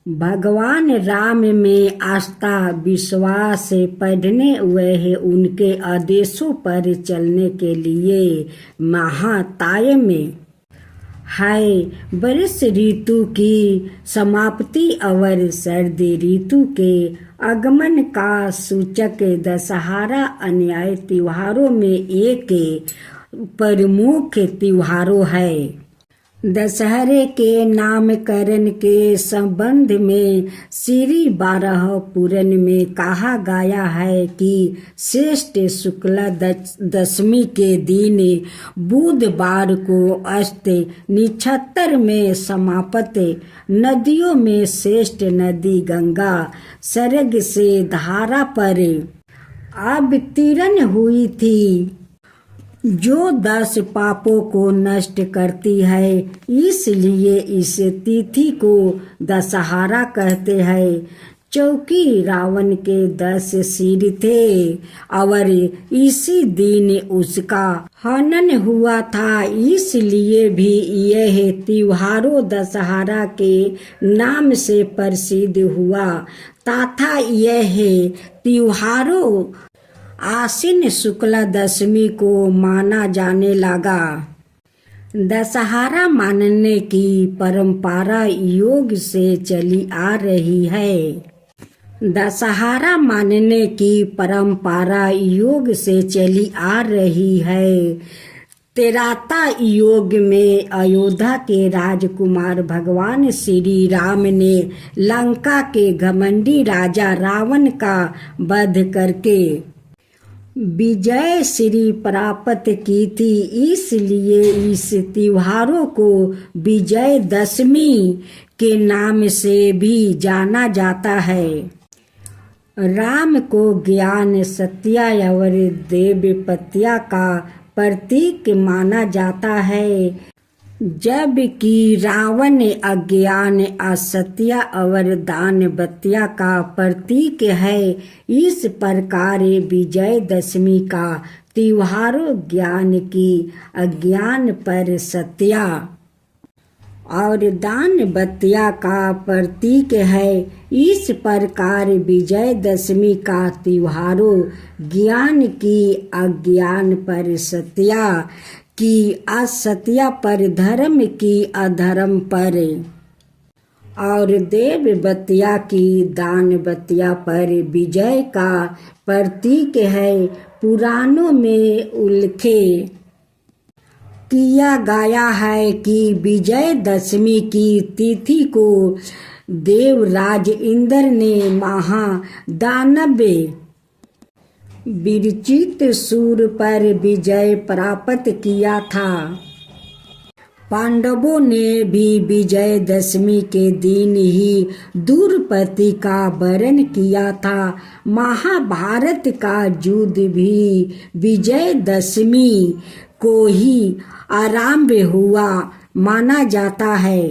भगवान राम में आस्था विश्वास पढ़ने वह उनके आदेशों पर चलने के लिए महाताय में है। वर्ष ऋतु की समाप्ति और सर्दी ऋतु के आगमन का सूचक दशहरा अन्य त्योहारों में एक प्रमुख त्योहारों है। दशहरे के नामकरण के संबंध में श्री 12 पुराण में कहा गया है कि श्रेष्ठ शुक्ला दशमी के दिन बुधवार को अस्त नक्षत्र में समाप्त नदियों में श्रेष्ठ नदी गंगा स्वर्ग से धारा पर अवतीर्ण हुई थी, जो 10 पापों को नष्ट करती है। इसलिए इस तिथि को दशहरा कहते हैं। चूंकि रावण के 10 सिर थे और इसी दिन उसका हनन हुआ था, इसलिए भी यह त्योहारों दशहरा के नाम से प्रसिद्ध हुआ तथा यह त्योहारों आश्विन शुक्ला दशमी को माना जाने लगा। दशहरा मानने की परंपरा युग से चली आ रही है। दशहरा मानने की परंपरा युग से चली आ रही है। त्रेता युग में अयोध्या के राजकुमार भगवान श्री राम ने लंका के घमंडी राजा रावण का वध करके विजय श्री प्राप्त की थी। इसलिए इस त्योहारों को विजय दशमी के नाम से भी जाना जाता है। राम को ज्ञान सत्य और दैवत्य का प्रतीक माना जाता है, जबकि रावण अज्ञान असत्य और दानवत्या का प्रतीक है। इस प्रकार विजयदशमी का त्योहार ज्ञान की अज्ञान पर सत्य और दानवत्या का प्रतीक है। इस प्रकार विजयदशमी का त्योहार ज्ञान की अज्ञान पर सत्य की असत्य पर, धर्म की अधर्म पर और दैवत्या की दानवत्या पर विजय का प्रतीक है। पुराणों में उल्लेख किया गया है कि विजयदशमी की तिथि को देवराज इंद्र ने महादानव विरचित्सूर पर विजय प्राप्त किया था। पांडवों ने भी विजयदशमी के दिन ही द्रौपदी का वरण किया था। महाभारत का युद्ध भी विजयदशमी को ही आरंभ हुआ माना जाता है।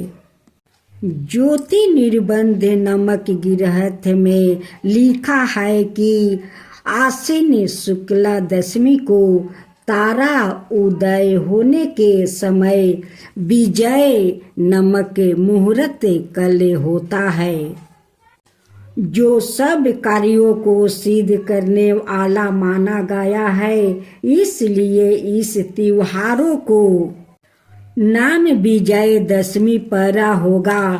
ज्योति निर्बंध नामक ग्रंथ में लिखा है कि आश्विन शुक्ला दशमी को तारा उदय होने के समय विजय नामक मुहूर्त कल होता है, जो सब कार्यों को सिद्ध करने वाला माना गया है। इसलिए इस त्योहारों को नाम विजयदशमी पड़ा होगा।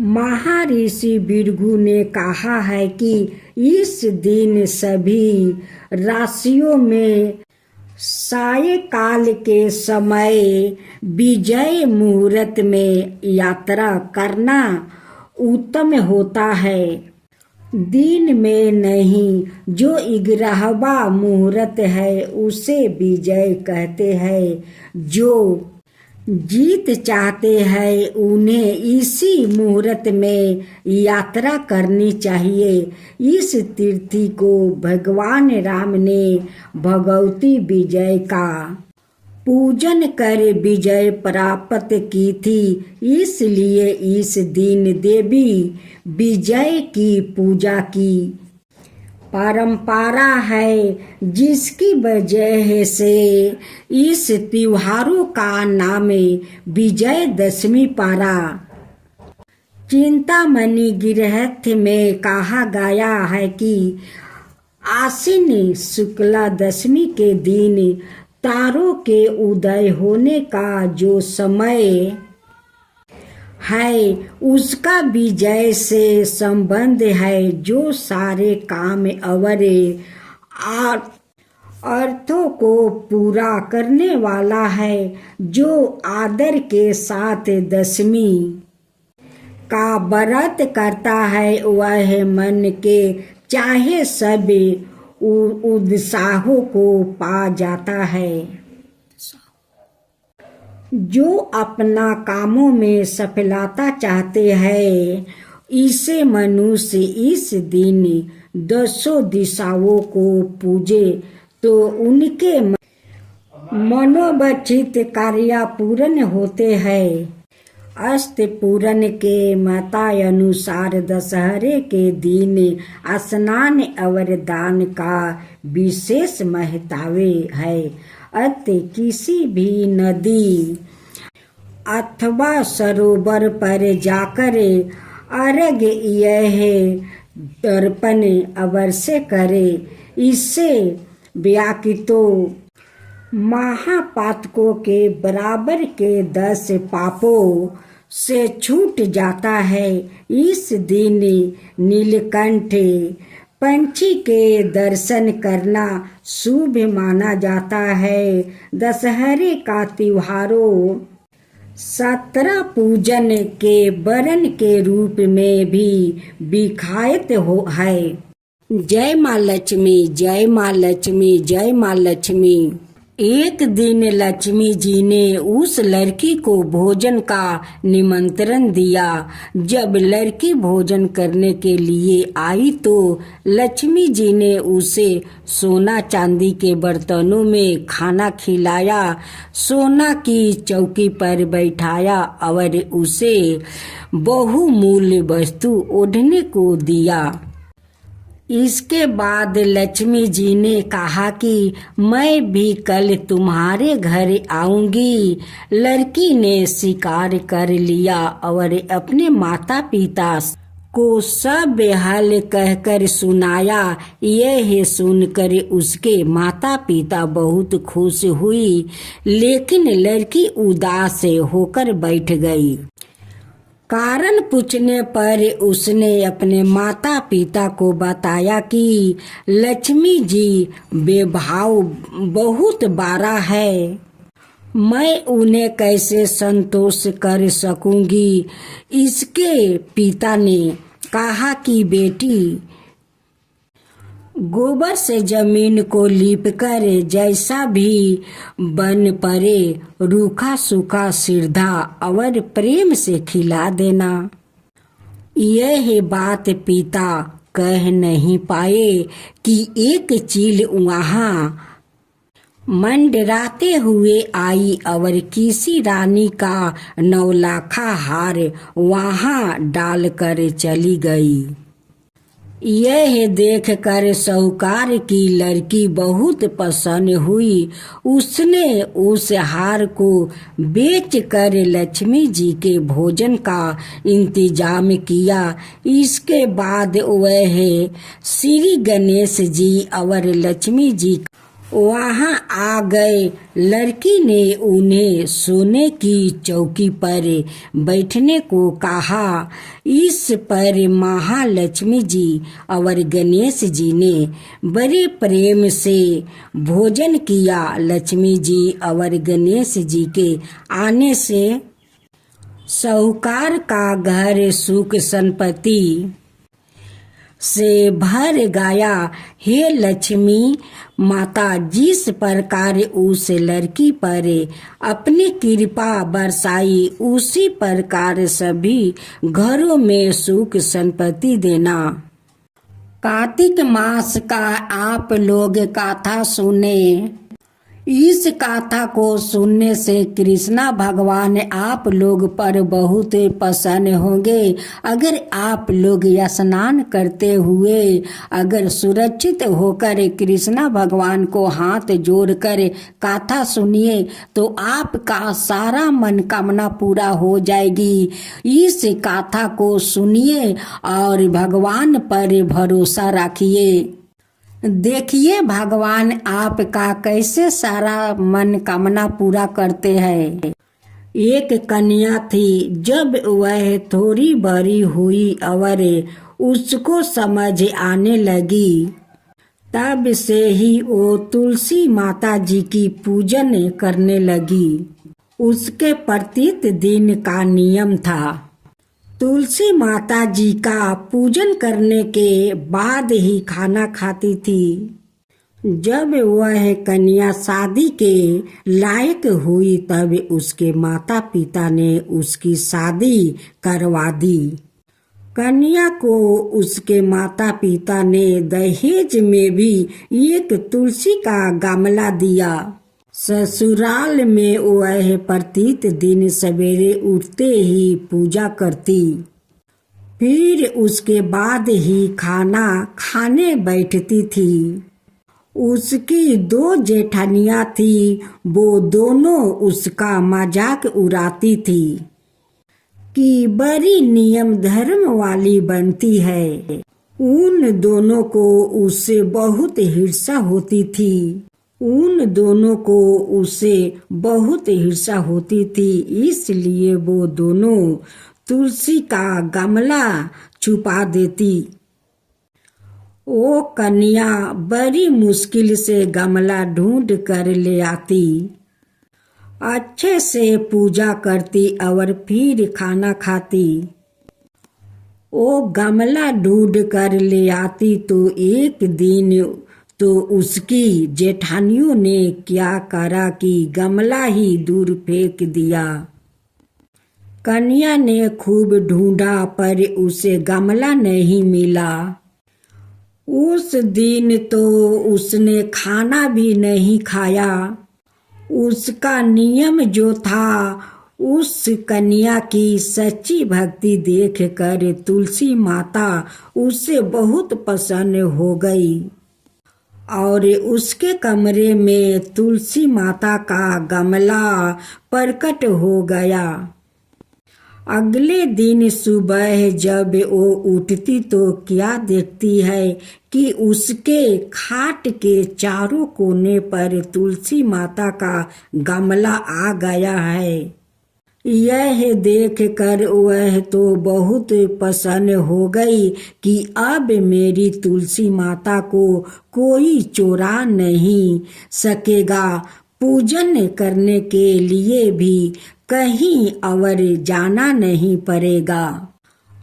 महर्षि भृगु ने कहा है कि इस दिन सभी राशियों में सायंकाल के समय विजय मुहूर्त में यात्रा करना उत्तम होता है, दिन में नहीं। जो 11वां मुहूर्त है उसे विजय कहते हैं। जो जीत चाहते हैं उन्हें इसी मुहूर्त में यात्रा करनी चाहिए। इस तिथि को भगवान राम ने भगवती विजय का पूजन कर विजय प्राप्त की थी। इसलिए इस दिन देवी विजय की पूजा की परंपरा है, जिसकी वजह से इस त्योहारों का नाम विजयदशमी पड़ा। चिंतामणि गृहस्थ में कहा गया है कि आश्विन शुक्ला दशमी के दिन तारों के उदय होने का जो समय है उसका विजय से संबंध है, जो सारे काम और अर्थों को पूरा करने वाला है। जो आदर के साथ दशमी का व्रत करता है वह मन के चाहे सब उत्साहों को पा जाता है। जो अपना कामों में सफलता चाहते हैं, इसे मनुष्य इस दिन 10 दिशाओं को पूजे तो उनके मनोवांछित कार्य पूर्ण होते हैं। अष्टपुराण के मतानुसार दशहरे के दिन स्नान और दान का विशेष महत्व है। अतः किसी भी नदी अथवा सरोवर पर जाकर अर्घ्य यह तर्पण अवश्य करे। इससे व्याकृतों महापातकों के बराबर के 10 पापों से छूट जाता है। इस दिन नीलकंठ पंछी के दर्शन करना शुभ माना जाता है। दशहरे का त्योहारों 17 पूजन के वर्ण के रूप में भी विख्यात है। जय माँ लक्ष्मी, जय माँ लक्ष्मी, जय माँ लक्ष्मी। एक दिन लक्ष्मी जी ने उस लड़की को भोजन का निमंत्रण दिया। जब लड़की भोजन करने के लिए आई तो लक्ष्मी जी ने उसे सोना चांदी के बर्तनों में खाना खिलाया, सोना की चौकी पर बैठाया और उसे बहुमूल्य वस्तु ओढ़ने को दिया। इसके बाद लक्ष्मी जी ने कहा कि मैं भी कल तुम्हारे घर आऊंगी। लड़की ने स्वीकार कर लिया और अपने माता पिता को सब हाल कहकर सुनाया। यह सुनकर उसके माता पिता बहुत खुश हुई, लेकिन लड़की उदास होकर बैठ गई। कारण पूछने पर उसने अपने माता पिता को बताया कि लक्ष्मी जी बेभाव बहुत बारा है, मैं उन्हें कैसे संतोष कर सकूंगी। इसके पिता ने कहा कि बेटी, गोबर से जमीन को लीपकर जैसा भी बन पड़े रूखा सूखा श्रद्धा और प्रेम से खिला देना। यह बात पिता कह नहीं पाए कि एक चील वहाँ मंडराते हुए आई और किसी रानी का 9 लाखा हार वहाँ डालकर चली गई। यह देखकर साहूकार की लड़की बहुत प्रसन्न हुई। उसने उस हार को बेचकर लक्ष्मी जी के भोजन का इंतजाम किया। इसके बाद वह श्री गणेश जी और लक्ष्मी जी वहाँ आ गए। लड़की ने उन्हें सोने की चौकी पर बैठने को कहा। इस पर महालक्ष्मी जी और गणेश जी ने बड़े प्रेम से भोजन किया। लक्ष्मी जी और गणेश जी के आने से साहूकार का घर सुख संपत्ति से भर गया। हे लक्ष्मी माता, जिस प्रकार उस लड़की पर अपनी कृपा बरसाई, उसी प्रकार सभी घरों में सुख संपत्ति देना। कार्तिक मास का आप लोग कथा सुने। इस गाथा को सुनने से कृष्णा भगवान आप लोग पर बहुत प्रसन्न होंगे। अगर आप लोग स्नान करते हुए अगर सुरक्षित होकर कृष्णा भगवान को हाथ जोड़कर गाथा सुनिए तो आपका सारा मनोकामना पूरा हो जाएगी। इस गाथा को सुनिए और भगवान पर भरोसा रखिए। देखिए भगवान आपका कैसे सारा मनोकामना पूरा करते हैं। एक कन्या थी, जब वह थोड़ी बड़ी हुई और उसको समझ आने लगी तब से ही वो तुलसी माता जी की पूजन करने लगी। उसके प्रत्येक दिन का नियम था तुलसी माता जी का पूजन करने के बाद ही खाना खाती थी। जब वह कन्या शादी के लायक हुई तब उसके माता पिता ने उसकी शादी करवा दी। कन्या को उसके माता पिता ने दहेज में भी एक तुलसी का गमला दिया। ससुराल में वह प्रत्येक दिन सवेरे उठते ही पूजा करती, फिर उसके बाद ही खाना खाने बैठती थी। उसकी 2 जेठानियां थी, वो दोनों उसका मजाक उड़ाती थी कि बड़ी नियम धर्म वाली बनती है। उन दोनों को उससे बहुत ईर्ष्या होती थी, इसलिए वो दोनों तुलसी का गमला छुपा देती। वो कन्या बड़ी मुश्किल से गमला ढूंढ कर ले आती, अच्छे से पूजा करती और फिर खाना खाती। वो गमला ढूंढ कर ले आती तो एक दिन तो उसकी जेठानियों ने क्या करा कि गमला ही दूर फेंक दिया। कन्या ने खूब ढूंढा पर उसे गमला नहीं मिला। उस दिन तो उसने खाना भी नहीं खाया। उसका नियम जो था, उस कन्या की सच्ची भक्ति देखकर तुलसी माता उससे बहुत प्रसन्न हो गई और उसके कमरे में तुलसी माता का गमला प्रकट हो गया। अगले दिन सुबह जब वो उठती तो क्या देखती है कि उसके खाट के चारों कोने पर तुलसी माता का गमला आ गया है। यह देखकर वह तो बहुत प्रसन्न हो गई कि अब मेरी तुलसी माता को कोई चुरा नहीं सकेगा। पूजन करने के लिए भी कहीं और जाना नहीं पड़ेगा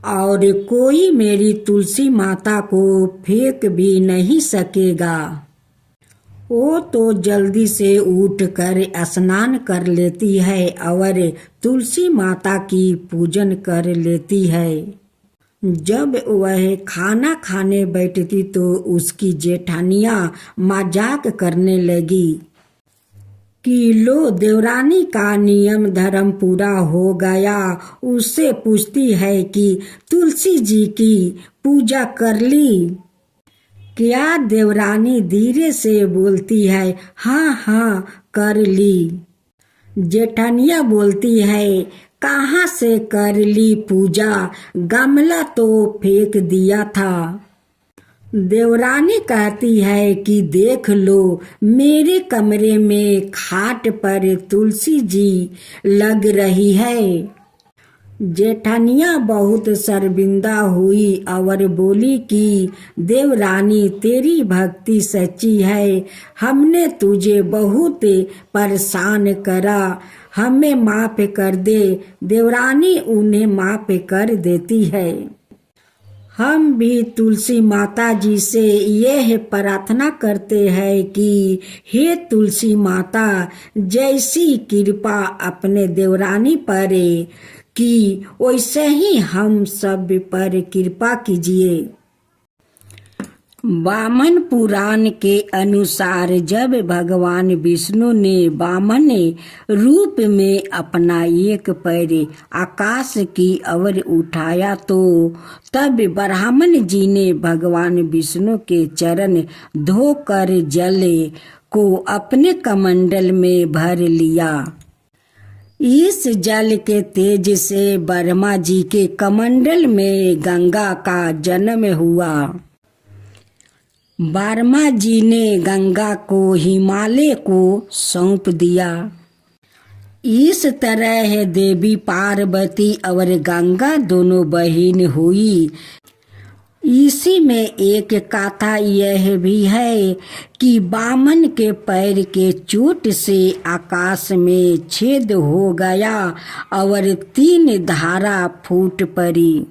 और कोई मेरी तुलसी माता को फेंक भी नहीं सकेगा। वो तो जल्दी से उठकर स्नान कर लेती है और तुलसी माता की पूजन कर लेती है। जब वह खाना खाने बैठती तो उसकी जेठानियां मजाक करने लगी कि लो देवरानी का नियम धर्म पूरा हो गया। उससे पूछती है कि तुलसी जी की पूजा कर ली क्या? देवरानी धीरे से बोलती है, हाँ कर ली। जेठानिया बोलती है, कहाँ से कर ली पूजा, गमला तो फेंक दिया था। देवरानी कहती है कि देख लो मेरे कमरे में खाट पर तुलसी जी लग रही है। जेठानिया बहुत शर्मिंदा हुई और बोली कि देवरानी तेरी भक्ति सच्ची है, हमने तुझे बहुत परेशान करा, हमें माफ कर दे। देवरानी उन्हें माफ कर देती है। हम भी तुलसी माता जी से यह प्रार्थना करते हैं कि हे तुलसी माता, जैसी कृपा अपने देवरानी पर की वैसे ही हम सब पर कृपा कीजिए। वामन पुराण के अनुसार जब भगवान विष्णु ने वामन रूप में अपना एक पैर आकाश की ओर उठाया तो तब ब्राह्मण जी ने भगवान विष्णु के चरण धोकर जल को अपने कमंडल में भर लिया। इस जल के तेज से ब्रह्मा जी के कमंडल में गंगा का जन्म हुआ। ब्रह्मा जी ने गंगा को हिमालय को सौंप दिया। इस तरह देवी पार्वती और गंगा दोनों बहन हुई। इसी में एक कथा यह भी है कि वामन के पैर के चोट से आकाश में छेद हो गया और 3 धारा फूट पड़ी।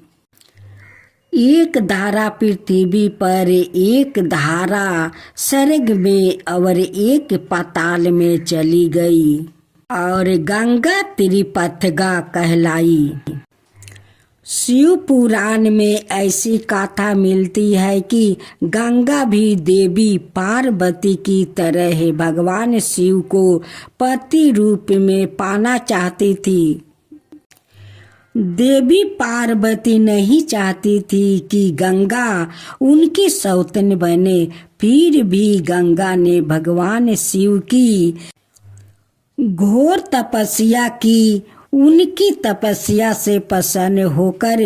एक धारा पृथ्वी पर, एक धारा स्वर्ग में और एक पाताल में चली गई और गंगा त्रिपथगा कहलाई। शिव पुराण में ऐसी कथा मिलती है कि गंगा भी देवी पार्वती की तरह भगवान शिव को पति रूप में पाना चाहती थी। देवी पार्वती नहीं चाहती थी कि गंगा उनकी सौतन बने, फिर भी गंगा ने भगवान शिव की घोर तपस्या की। उनकी तपस्या से प्रसन्न होकर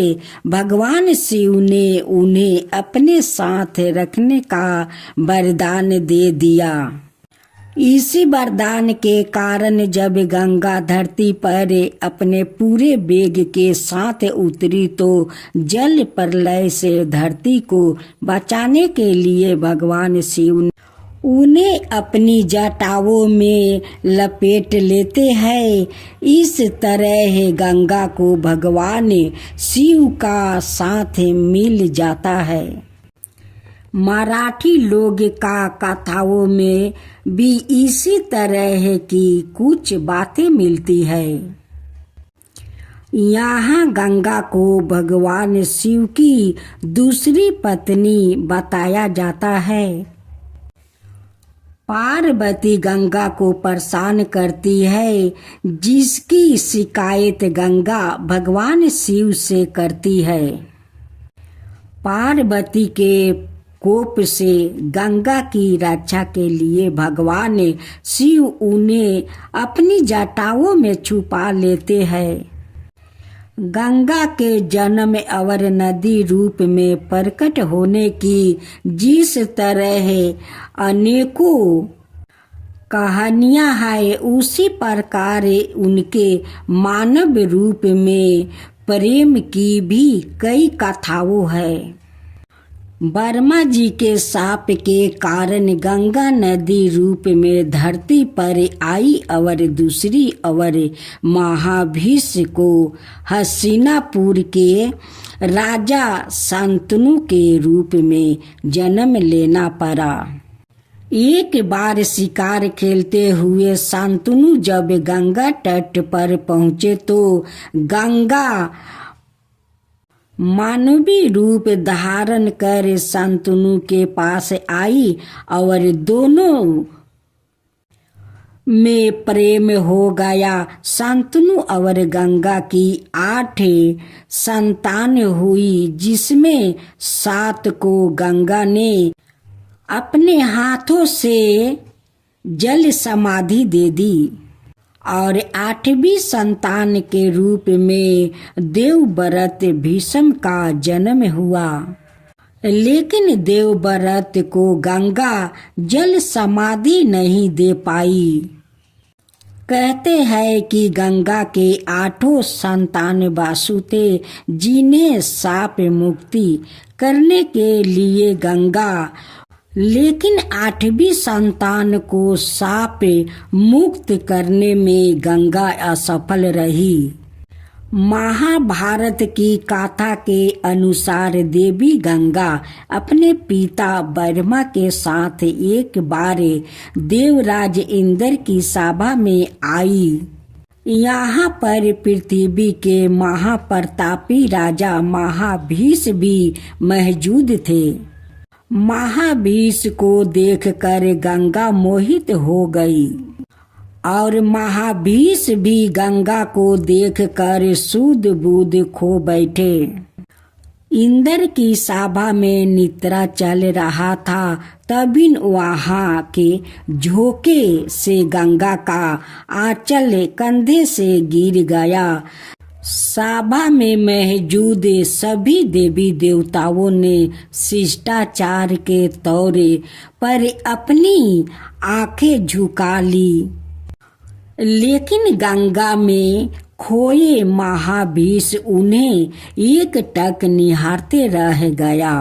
भगवान शिव ने उन्हें अपने साथ रखने का वरदान दे दिया। इसी वरदान के कारण जब गंगा धरती पर अपने पूरे वेग के साथ उतरी तो जल प्रलय से धरती को बचाने के लिए भगवान शिव ने उन्हें अपनी जटाओं में लपेट लेते हैं। इस तरह गंगा को भगवान शिव का साथ मिल जाता है। मराठी लोग का कथाओं में भी इसी तरह की कुछ बातें मिलती है। यहाँ गंगा को भगवान शिव की दूसरी पत्नी बताया जाता है। पार्वती गंगा को परेशान करती है, जिसकी शिकायत गंगा भगवान शिव से करती है। पार्वती के कोप से गंगा की रक्षा के लिए भगवान शिव उन्हें अपनी जटाओं में छुपा लेते हैं। गंगा के जन्म और नदी रूप में प्रकट होने की जिस तरह अनेकों कहानियां हैं, उसी प्रकार उनके मानव रूप में प्रेम की भी कई कथाओं है। ब्रह्मा जी के शाप के कारण गंगा नदी रूप में धरती पर आई और दूसरी ओर महाभीष को हस्तिनापुर के राजा शांतनु के रूप में जन्म लेना पड़ा। एक बार शिकार खेलते हुए शांतनु जब गंगा तट पर पहुंचे तो गंगा मानवी रूप धारण कर शांतनु के पास आई और दोनों में प्रेम हो गया। शांतनु और गंगा की 8 संतान हुई, जिसमें 7 को गंगा ने अपने हाथों से जल समाधि दे दी और 8वीं संतान के रूप में देवव्रत भीष्म का जन्म हुआ। लेकिन देवव्रत को गंगा जल समाधि नहीं दे पाई। कहते हैं कि गंगा के 8 संतान वासुते, जिन्हें शाप मुक्ति करने के लिए गंगा, लेकिन 8वीं संतान को शाप मुक्त करने में गंगा असफल रही। महाभारत की कथा के अनुसार देवी गंगा अपने पिता ब्रह्मा के साथ एक बार देवराज इंद्र की सभा में आई। यहाँ पर पृथ्वी के महाप्रतापी राजा महाभीष भी मौजूद थे। महाभीष को देखकर गंगा मोहित हो गई और महाभीष भी गंगा को देखकर सूद बूद खो बैठे। इंद्र की सभा में निद्रा चल रहा था, तभी वहां के झोंके से गंगा का आंचल कंधे से गिर गया। सभा में मौजूद सभी देवी देवताओं ने शिष्टाचार के तौर पर अपनी आंखें झुका ली, लेकिन गंगा में खोए महाभीष उन्हें एकटक निहारते रह गया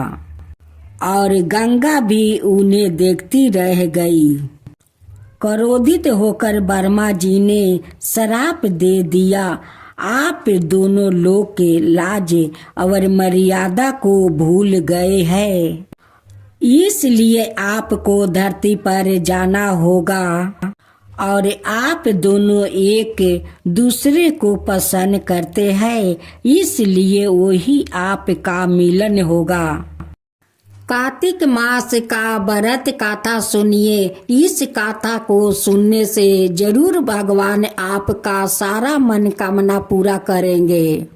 और गंगा भी उन्हें देखती रह गई। क्रोधित होकर ब्रह्मा जी ने श्राप दे दिया, आप दोनों लोग के लाज और मर्यादा को भूल गए हैं, इसलिए आपको धरती पर जाना होगा और आप दोनों एक दूसरे को पसंद करते हैं, इसलिए वही आपका मिलन होगा। कार्तिक मास का व्रत कथा सुनिए। इस कथा को सुनने से जरूर भगवान आपका सारा मनोकामना पूरा करेंगे।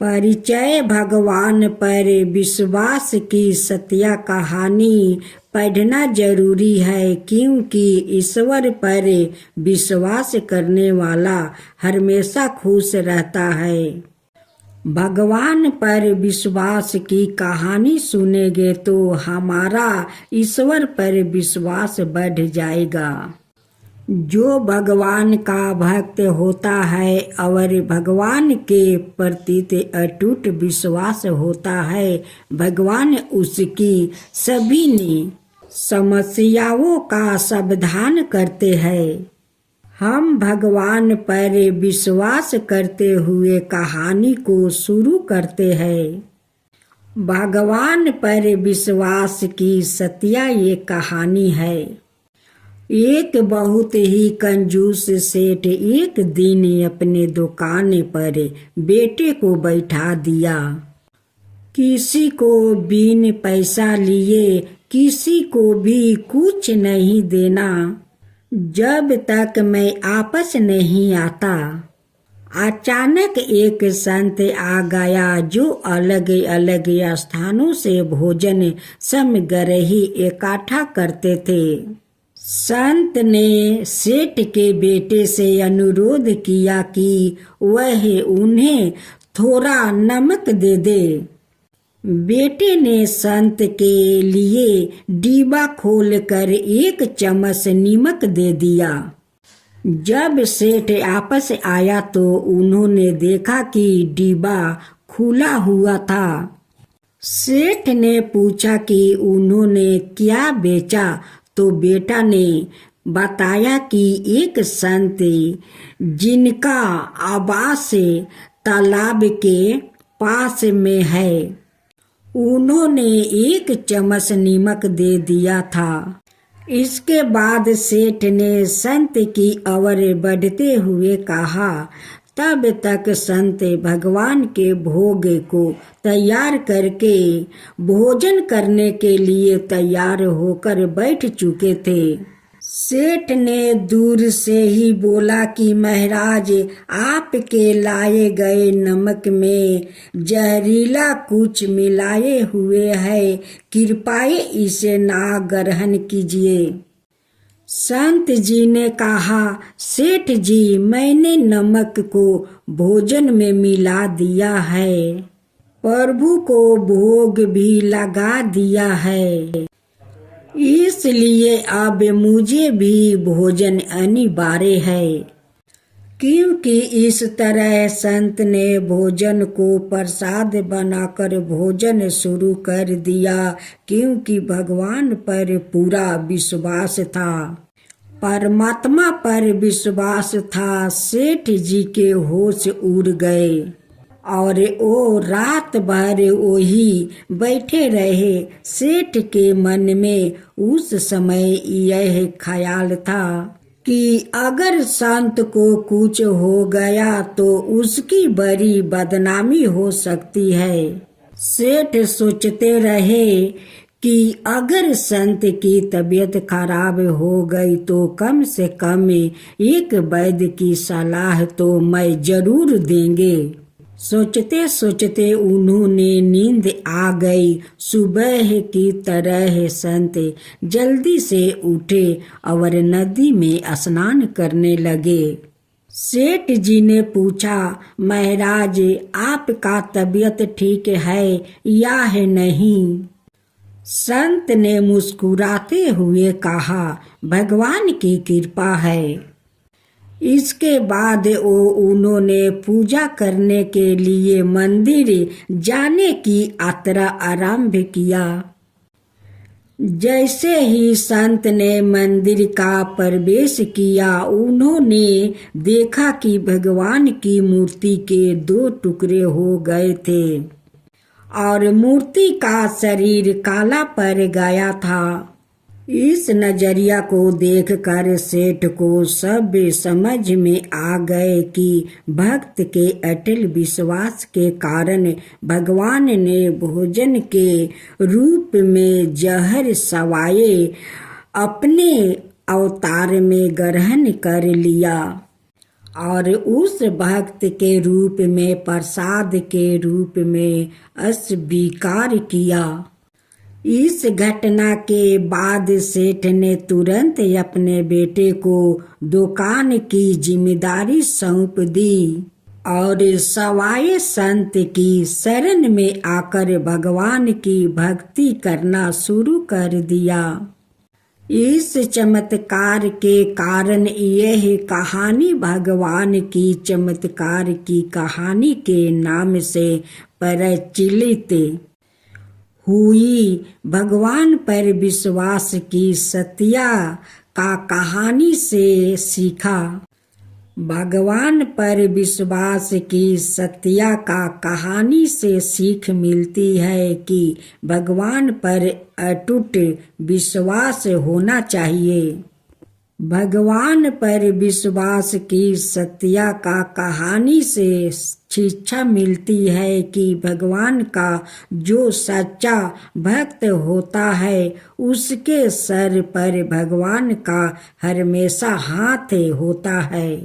परिचय। भगवान पर विश्वास की सत्य कहानी पढ़ना जरूरी है, क्योंकि ईश्वर पर विश्वास करने वाला हमेशा खुश रहता है। भगवान पर विश्वास की कहानी सुनेंगे तो हमारा ईश्वर पर विश्वास बढ़ जाएगा। जो भगवान का भक्त होता है और भगवान के प्रति अटूट विश्वास होता है, भगवान उसकी सभी समस्याओं का समाधान करते हैं। हम भगवान पर विश्वास करते हुए कहानी को शुरू करते हैं। भगवान पर विश्वास की सत्य ये कहानी है। एक बहुत ही कंजूस सेठ एक दिन अपने दुकान पर बेटे को बैठा दिया। किसी को बिन पैसा लिए किसी को भी कुछ नहीं देना, जब तक मैं आपस नहीं आता। अचानक एक संत आ गया जो अलग अलग स्थानों से भोजन सामग्री इकट्ठा करते थे। संत ने सेठ के बेटे से अनुरोध किया कि वह उन्हें थोड़ा नमक दे दे। बेटे ने संत के लिए डिब्बा खोलकर एक चम्मच नमक दे दिया। जब सेठ वापस आया तो उन्होंने देखा कि डिब्बा खुला हुआ था। सेठ ने पूछा कि उन्होंने क्या बेचा, तो बेटा ने बताया कि एक संत जिनका आवास तालाब के पास में है, उन्होंने एक चम्मच नमक दे दिया था। इसके बाद सेठ ने संत की ओर बढ़ते हुए कहा, तब तक संत भगवान के भोग को तैयार करके भोजन करने के लिए तैयार होकर बैठ चुके थे। सेठ ने दूर से ही बोला कि महाराज, आपके लाए गए नमक में जहरीला कुछ मिलाए हुए है, कृपया इसे ना ग्रहण कीजिए। संत जी ने कहा, सेठ जी, मैंने नमक को भोजन में मिला दिया है, प्रभु को भोग भी लगा दिया है, इसलिए अब मुझे भी भोजन अनिवार्य है। क्योंकि इस तरह संत ने भोजन को प्रसाद बनाकर भोजन शुरू कर दिया, क्योंकि भगवान पर पूरा विश्वास था, परमात्मा पर विश्वास था। सेठ जी के होश उड़ गए और वो रात भर वही बैठे रहे। सेठ के मन में उस समय यह ख्याल था कि अगर संत को कुछ हो गया तो उसकी बड़ी बदनामी हो सकती है। सेठ सोचते रहे कि अगर संत की तबीयत खराब हो गई तो कम से कम एक वैद्य की सलाह तो मैं जरूर देंगे। सोचते सोचते उन्होंने नींद आ गई। सुबह की तरह संत जल्दी से उठे और नदी में स्नान करने लगे। सेठ जी ने पूछा, महाराज आपका तबीयत ठीक है या है नहीं? संत ने मुस्कुराते हुए कहा, भगवान की कृपा है। इसके बाद उन्होंने पूजा करने के लिए मंदिर जाने की यात्रा आरंभ किया। जैसे ही संत ने मंदिर का प्रवेश किया, उन्होंने देखा कि भगवान की मूर्ति के 2 टुकड़े हो गए थे और मूर्ति का शरीर काला पड़ गया था। इस नजरिया को देखकर सेठ को सब समझ में आ गए कि भक्त के अटल विश्वास के कारण भगवान ने भोजन के रूप में जहर सवाए अपने अवतार में ग्रहण कर लिया और उस भक्त के रूप में प्रसाद के रूप में अस्वीकार किया। इस घटना के बाद सेठ ने तुरंत अपने बेटे को दुकान की जिम्मेदारी सौंप दी और सवाए संत की शरण में आकर भगवान की भक्ति करना शुरू कर दिया। इस चमत्कार के कारण यह कहानी भगवान की चमत्कार की कहानी के नाम से प्रचलित हुई। भगवान पर विश्वास की सत्या का कहानी से सीखा। भगवान पर विश्वास की सत्या का कहानी से सीख मिलती है कि भगवान पर अटूट विश्वास होना चाहिए। भगवान पर विश्वास की सत्या का कहानी से शिक्षा मिलती है कि भगवान का जो सच्चा भक्त होता है उसके सर पर भगवान का हमेशा हाथ होता है।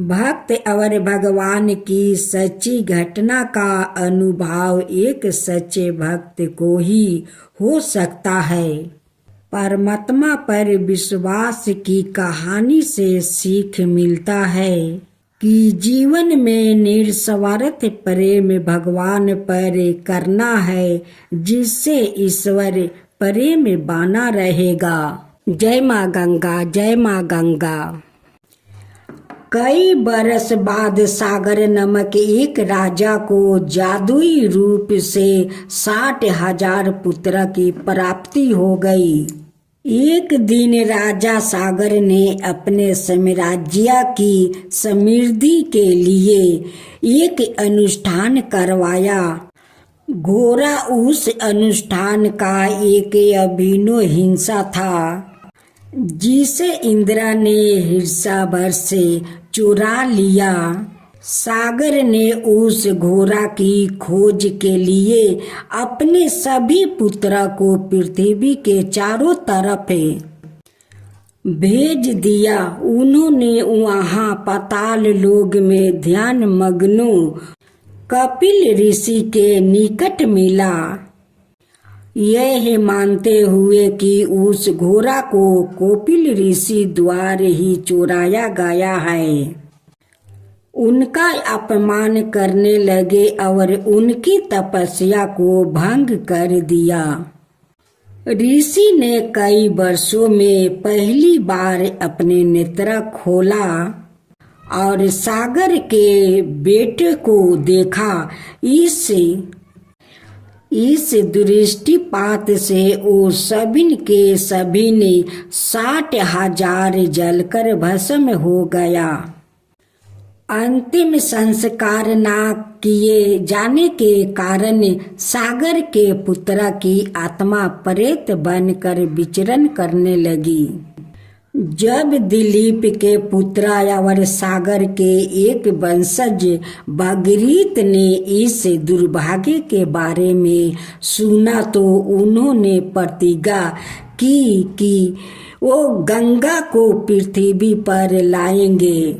भक्त और भगवान की सच्ची घटना का अनुभव एक सच्चे भक्त को ही हो सकता है। परमात्मा पर विश्वास की कहानी से सीख मिलता है कि जीवन में निस्वार्थ प्रेम भगवान पर करना है, जिससे ईश्वर प्रेम बना रहेगा। जय माँ गंगा, जय माँ गंगा। कई बरस बाद सागर नामक एक राजा को जादुई रूप से 60,000 पुत्र की प्राप्ति हो गई। एक दिन राजा सागर ने अपने साम्राज्य की समृद्धि के लिए एक अनुष्ठान करवाया। घोड़ा उस अनुष्ठान का एक अभिनव हिस्सा था, जिसे इंद्र ने हिरसावर से चुरा लिया। सागर ने उस घोड़ा की खोज के लिए अपने सभी पुत्रों को पृथ्वी के चारों तरफ भेज दिया। उन्होंने वहां पाताल लोक में ध्यान मग्नो कपिल ऋषि के निकट मिला, यह मानते हुए कि उस घोड़ा को कपिल ऋषि द्वारा ही चुराया गया है। उनका अपमान करने लगे और उनकी तपस्या को भंग कर दिया। ऋषि ने कई वर्षों में पहली बार अपने नेत्र खोला और सागर के बेटे को देखा। इस दृष्टिपात से वो सभी के सभी ने 60,000 जलकर भस्म हो गया। अंतिम संस्कार न किए जाने के कारण सागर के पुत्र की आत्मा प्रेत बनकर विचरण करने लगी। जब दिलीप के पुत्र और सागर के एक वंशज भागीरथ ने इस दुर्भाग्य के बारे में सुना तो उन्होंने प्रतिज्ञा की कि वो गंगा को पृथ्वी पर लाएंगे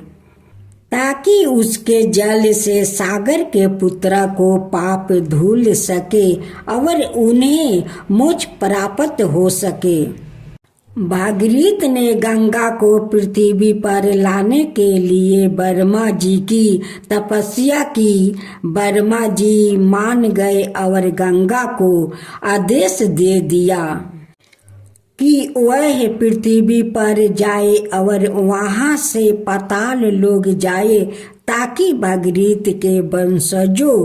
ताकि उसके जल से सागर के पुत्र को पाप धुल सके और उन्हें मोक्ष प्राप्त हो सके। भागीरथ ने गंगा को पृथ्वी पर लाने के लिए ब्रह्मा जी की तपस्या की। ब्रह्मा जी मान गए और गंगा को आदेश दे दिया कि वह पृथ्वी पर जाए और वहां से पाताल लोक जाए ताकि भागीरथ के वंशजों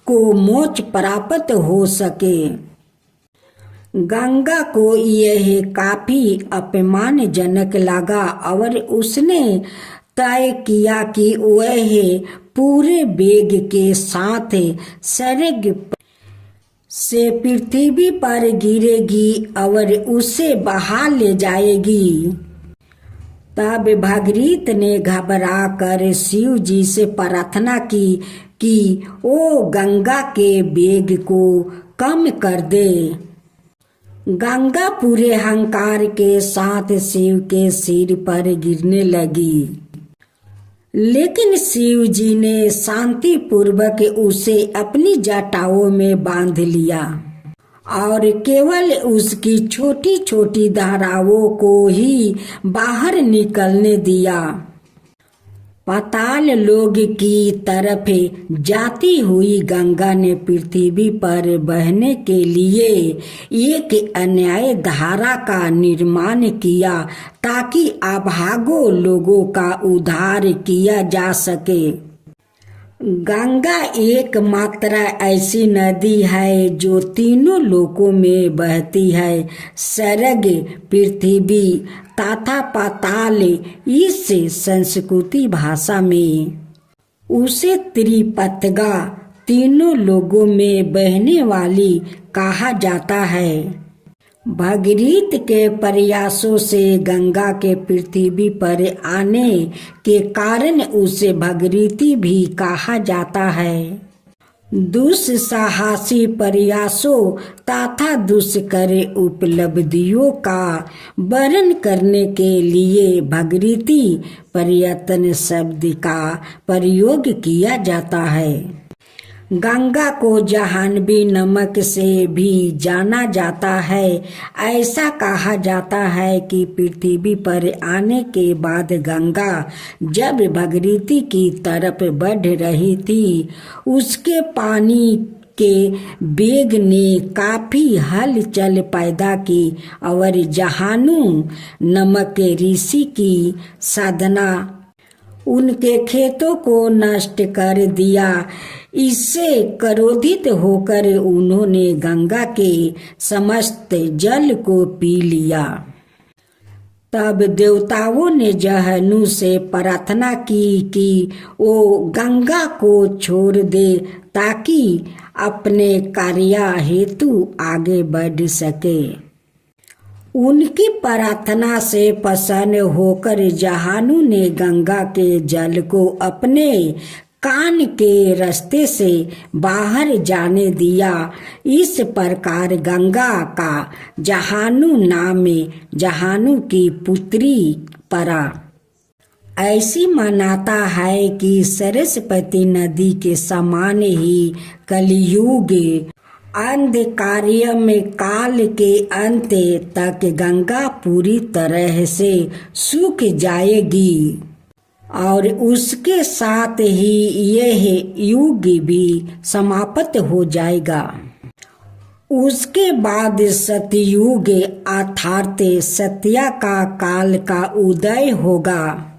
को मोक्ष प्राप्त हो सके। गंगा को यह काफी अपमानजनक लगा और उसने तय किया कि वह पूरे वेग के साथ स्वर्ग से पृथ्वी पर गिरेगी और उसे बहा ले जाएगी। तब भागीरथ ने घबरा कर शिव जी से प्रार्थना की कि वो गंगा के वेग को कम कर दे। गंगा पूरे अहंकार के साथ शिव के सिर पर गिरने लगी, लेकिन शिव जी ने शांति पूर्वक उसे अपनी जटाओं में बांध लिया और केवल उसकी छोटी छोटी धाराओं को ही बाहर निकलने दिया। पाताल लोक की तरफ जाती हुई गंगा ने पृथ्वी पर बहने के लिए एक अन्याय धारा का निर्माण किया ताकि अभागों लोगों का उद्धार किया जा सके। गंगा एकमात्र ऐसी नदी है जो तीनों लोकों में बहती है, स्वर्ग, पृथ्वी तथा पाताल। इस संस्कृति भाषा में उसे त्रिपथगा, तीनों लोकों में बहने वाली कहा जाता है। भागीरथ के प्रयासों से गंगा के पृथ्वी पर आने के कारण उसे भागीरथी भी कहा जाता है। दुस्साहसी प्रयासों तथा दुष्कर उपलब्धियों का वर्णन करने के लिए भागीरथी प्रयत्न शब्द का प्रयोग किया जाता है। गंगा को जाह्नवी नमक से भी जाना जाता है। ऐसा कहा जाता है कि पृथ्वी पर आने के बाद गंगा जब भागीरथी की तरफ बढ़ रही थी, उसके पानी के वेग ने काफी हलचल पैदा की और जाह्नू नमक ऋषि की साधना उनके खेतों को नष्ट कर दिया। इससे क्रोधित होकर उन्होंने गंगा के समस्त जल को पी लिया। तब देवताओं ने जाह्नू से प्रार्थना की कि वो गंगा को छोड़ दे ताकि अपने कार्य हेतु आगे बढ़ सके। उनकी प्रार्थना से प्रसन्न होकर जाह्नू ने गंगा के जल को अपने कान के रास्ते से बाहर जाने दिया। इस प्रकार गंगा का जाह्नू नाम जाह्नू की पुत्री पड़ा। ऐसी मान्यता है कि सरस्वती नदी के समान ही कलयुग अंधकार्य में काल के अंत तक गंगा पूरी तरह से सूख जाएगी और उसके साथ ही यह युग भी समाप्त हो जाएगा। उसके बाद सतयुग अर्थात सत्य का काल का उदय होगा।